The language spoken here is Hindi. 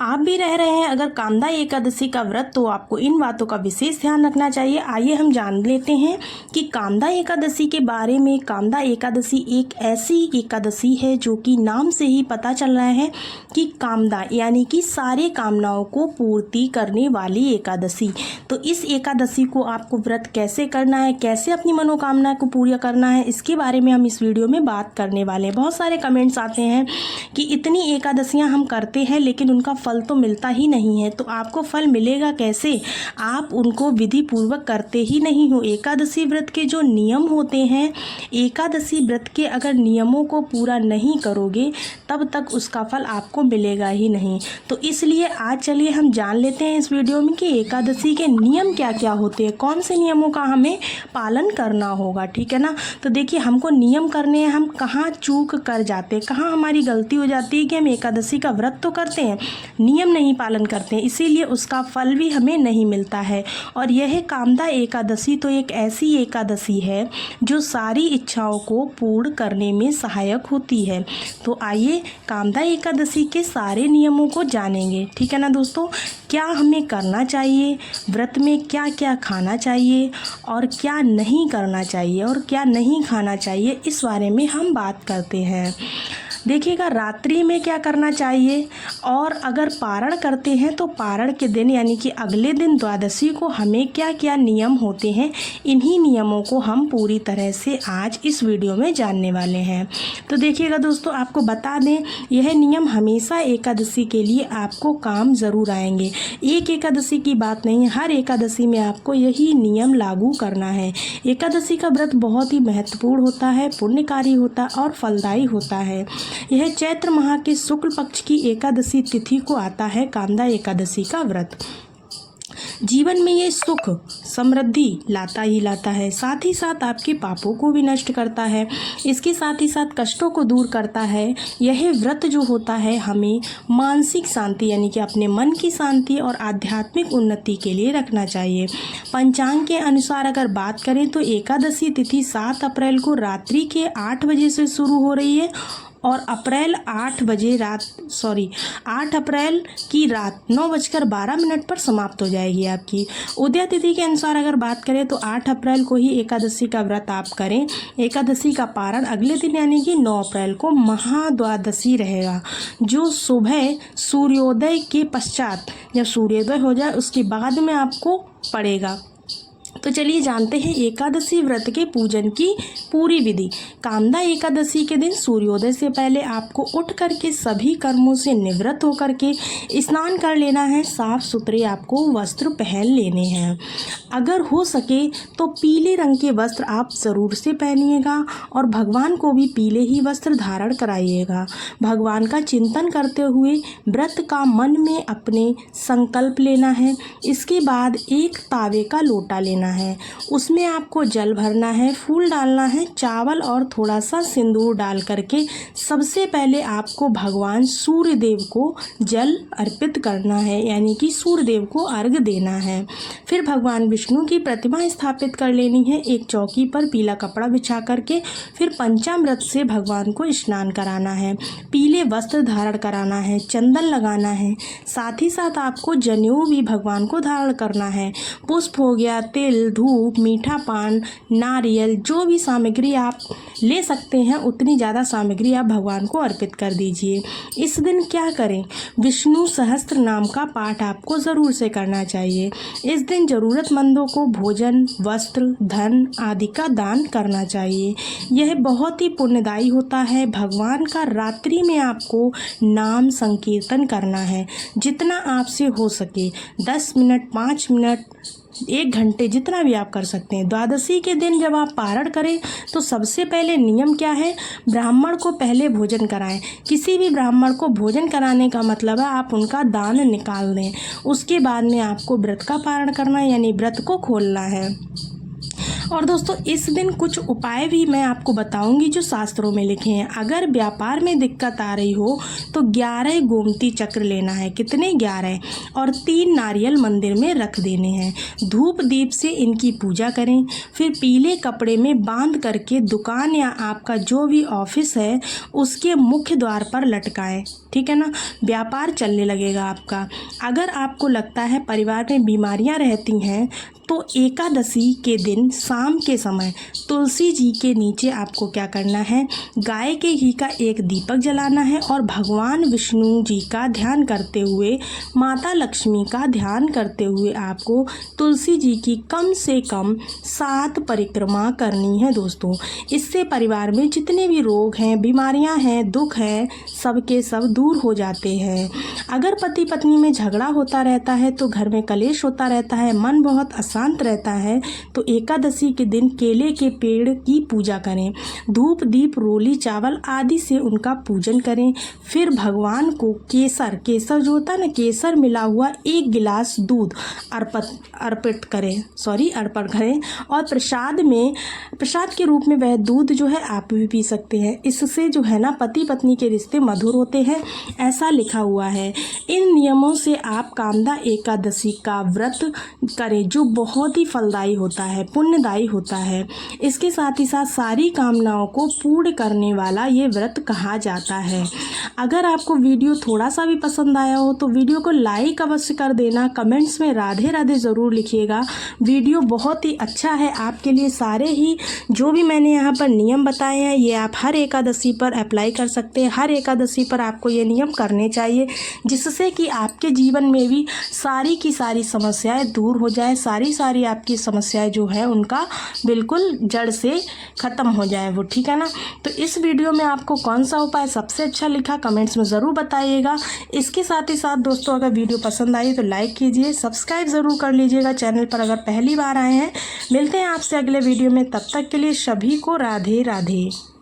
आप भी रह रहे हैं अगर कामदा एकादशी का व्रत तो आपको इन बातों का विशेष ध्यान रखना चाहिए। आइए हम जान लेते हैं कि कामदा एकादशी के बारे में। कामदा एकादशी एक ऐसी एकादशी है जो कि नाम से ही पता चल रहा है कि कामदा यानी कि सारे कामनाओं को पूर्ति करने वाली एकादशी। तो इस एकादशी को आपको व्रत कैसे करना है, कैसे अपनी मनोकामना को पूरा करना है, इसके बारे में हम इस वीडियो में बात करने वाले हैं। बहुत सारे कमेंट्स आते हैं कि इतनी एकादशियां हम करते हैं लेकिन उनका फल तो मिलता ही नहीं है। तो आपको फल मिलेगा कैसे, आप उनको विधि पूर्वक करते ही नहीं हो। एकादशी व्रत के जो नियम होते हैं, एकादशी व्रत के अगर नियमों को पूरा नहीं करोगे तब तक उसका फल आपको मिलेगा ही नहीं। तो इसलिए आज चलिए हम जान लेते हैं इस वीडियो में कि एकादशी के नियम क्या क्या होते हैं, कौन से नियमों का हमें पालन करना होगा। ठीक है ना। तो देखिए हमको नियम करने हैं, हम कहाँ चूक कर जाते हैं, कहाँ हमारी गलती हो जाती है कि हम एकादशी का व्रत तो करते हैं, नियम नहीं पालन करते हैं, इसीलिए उसका फल भी हमें नहीं मिलता है। और यह कामदा एकादशी तो एक ऐसी एकादशी है जो सारी इच्छाओं को पूर्ण करने में सहायक होती है। तो आइए कामदा एकादशी के सारे नियमों को जानेंगे। ठीक है ना दोस्तों। क्या हमें करना चाहिए, व्रत में क्या क्या खाना चाहिए और क्या नहीं करना चाहिए और क्या नहीं खाना चाहिए, इस बारे में हम बात करते हैं। देखिएगा रात्रि में क्या करना चाहिए, और अगर पारण करते हैं तो पारण के दिन यानी कि अगले दिन द्वादशी को हमें क्या क्या नियम होते हैं, इन्हीं नियमों को हम पूरी तरह से आज इस वीडियो में जानने वाले हैं। तो देखिएगा दोस्तों, आपको बता दें यह नियम हमेशा एकादशी के लिए आपको काम ज़रूर आएंगे। एक एकादशी की बात नहीं है, हर एकादशी में आपको यही नियम लागू करना है। एकादशी का व्रत बहुत ही महत्वपूर्ण होता है, पुण्यकारी होता है और फलदायी होता है। यह चैत्र माह के शुक्ल पक्ष की एकादशी तिथि को आता है कामदा एकादशी का व्रत। जीवन में ये सुख समृद्धि लाता ही लाता है, साथ ही साथ आपके पापों को भी नष्ट करता है, इसके साथ ही साथ कष्टों को दूर करता है। यह व्रत जो होता है हमें मानसिक शांति यानी कि अपने मन की शांति और आध्यात्मिक उन्नति के लिए रखना चाहिए। पंचांग के अनुसार अगर बात करें तो एकादशी तिथि 7 अप्रैल को रात्रि के 8 बजे से शुरू हो रही है और 8 अप्रैल की रात 9:12 पर समाप्त हो जाएगी आपकी। उदय तिथि के अनुसार अगर बात करें तो 8 अप्रैल को ही एकादशी का व्रत आप करें। एकादशी का पारण अगले दिन यानी कि 9 अप्रैल को महाद्वादशी रहेगा, जो सुबह सूर्योदय के पश्चात, जब सूर्योदय हो जाए उसके बाद में आपको पड़ेगा। तो चलिए जानते हैं एकादशी व्रत के पूजन की पूरी विधि। कामदा एकादशी के दिन सूर्योदय से पहले आपको उठ करके सभी कर्मों से निवृत्त होकर के स्नान कर लेना है। साफ सुथरे आपको वस्त्र पहन लेने हैं। अगर हो सके तो पीले रंग के वस्त्र आप ज़रूर से पहनिएगा और भगवान को भी पीले ही वस्त्र धारण कराइएगा। भगवान का चिंतन करते हुए व्रत का मन में अपने संकल्प लेना है। इसके बाद एक तावे का लोटा लेना है, उसमें आपको जल भरना है, फूल डालना है, चावल और थोड़ा सा सिंदूर डाल करके सबसे पहले आपको भगवान सूर्य देव को जल अर्पित करना है, यानी कि सूर्य देव को अर्घ देना है। फिर भगवान विष्णु की प्रतिमा स्थापित कर लेनी है एक चौकी पर पीला कपड़ा बिछा करके। फिर पंचामृत से भगवान को स्नान कराना है, पीले वस्त्र धारण कराना है, चंदन लगाना है, साथ ही साथ आपको जनेऊ भी भगवान को धारण करना है। पुष्प हो गया, तेल, धूप, मीठा पान, नारियल, जो भी सामग्री आप ले सकते हैं उतनी ज़्यादा सामग्री आप भगवान को अर्पित कर दीजिए। इस दिन क्या करें, विष्णु सहस्त्र नाम का पाठ आपको ज़रूर से करना चाहिए। इस दिन ज़रूरतमंदों को भोजन, वस्त्र, धन आदि का दान करना चाहिए। यह बहुत ही पुण्यदायी होता है। भगवान का रात्रि में आपको नाम संकीर्तन करना है, जितना आपसे हो सके, 10 मिनट, 5 मिनट, 1 घंटे, जितना भी आप कर सकते हैं। द्वादशी के दिन जब आप पारण करें तो सबसे पहले नियम क्या है, ब्राह्मण को पहले भोजन कराएं। किसी भी ब्राह्मण को भोजन कराने का मतलब है आप उनका दान निकाल दें। उसके बाद में आपको व्रत का पारण करना यानी व्रत को खोलना है। और दोस्तों इस दिन कुछ उपाय भी मैं आपको बताऊंगी जो शास्त्रों में लिखे हैं। अगर व्यापार में दिक्कत आ रही हो तो 11 गोमती चक्र लेना है। कितने? 11। और 3 नारियल मंदिर में रख देने हैं। धूप दीप से इनकी पूजा करें। फिर पीले कपड़े में बांध करके दुकान या आपका जो भी ऑफिस है उसके मुख्य द्वार पर लटकाएं। ठीक है ना, व्यापार चलने लगेगा आपका। अगर आपको लगता है परिवार में बीमारियां रहती हैं तो एकादशी के दिन शाम के समय तुलसी जी के नीचे आपको क्या करना है, गाय के घी का एक दीपक जलाना है और भगवान विष्णु जी का ध्यान करते हुए, माता लक्ष्मी का ध्यान करते हुए आपको तुलसी जी की कम से कम 7 परिक्रमा करनी है दोस्तों। इससे परिवार में जितने भी रोग हैं, बीमारियां हैं, दुख है, सबके सब दूर हो जाते हैं। अगर पति पत्नी में झगड़ा होता रहता है तो घर में कलेश होता रहता है, मन बहुत अशांत रहता है, तो एकादशी के दिन केले के पेड़ की पूजा करें। धूप दीप रोली चावल आदि से उनका पूजन करें। फिर भगवान को केसर जो होता है ना, केसर मिला हुआ 1 गिलास दूध अर्पण करें और प्रसाद के रूप में वह दूध जो है आप भी पी सकते हैं। इससे जो है ना पति पत्नी के रिश्ते मधुर होते हैं, ऐसा लिखा हुआ है। इन नियमों से आप कामदा एकादशी का व्रत करें जो बहुत ही फलदायी होता है, पुण्यदायी होता है। इसके साथ ही साथ सारी कामनाओं को पूर्ण करने वाला ये व्रत कहा जाता है। अगर आपको वीडियो थोड़ा सा भी पसंद आया हो तो वीडियो को लाइक अवश्य कर देना। कमेंट्स में राधे राधे ज़रूर लिखिएगा। वीडियो बहुत ही अच्छा है आपके लिए। सारे ही जो भी मैंने यहाँ पर नियम बताए हैं ये आप हर एकादशी पर अप्लाई कर सकते हैं। हर एकादशी पर आपको ये नियम करने चाहिए जिससे कि आपके जीवन में भी सारी की सारी समस्याएं दूर हो जाए, सारी आपकी समस्याएं जो है उनका बिल्कुल जड़ से ख़त्म हो जाए वो। ठीक है ना। तो इस वीडियो में आपको कौन सा उपाय सबसे अच्छा लिखा कमेंट्स में ज़रूर बताइएगा। इसके साथ ही साथ दोस्तों अगर वीडियो पसंद आई तो लाइक कीजिए, सब्सक्राइब ज़रूर कर लीजिएगा चैनल पर अगर पहली बार आए हैं। मिलते हैं आपसे अगले वीडियो में, तब तक के लिए सभी को राधे राधे।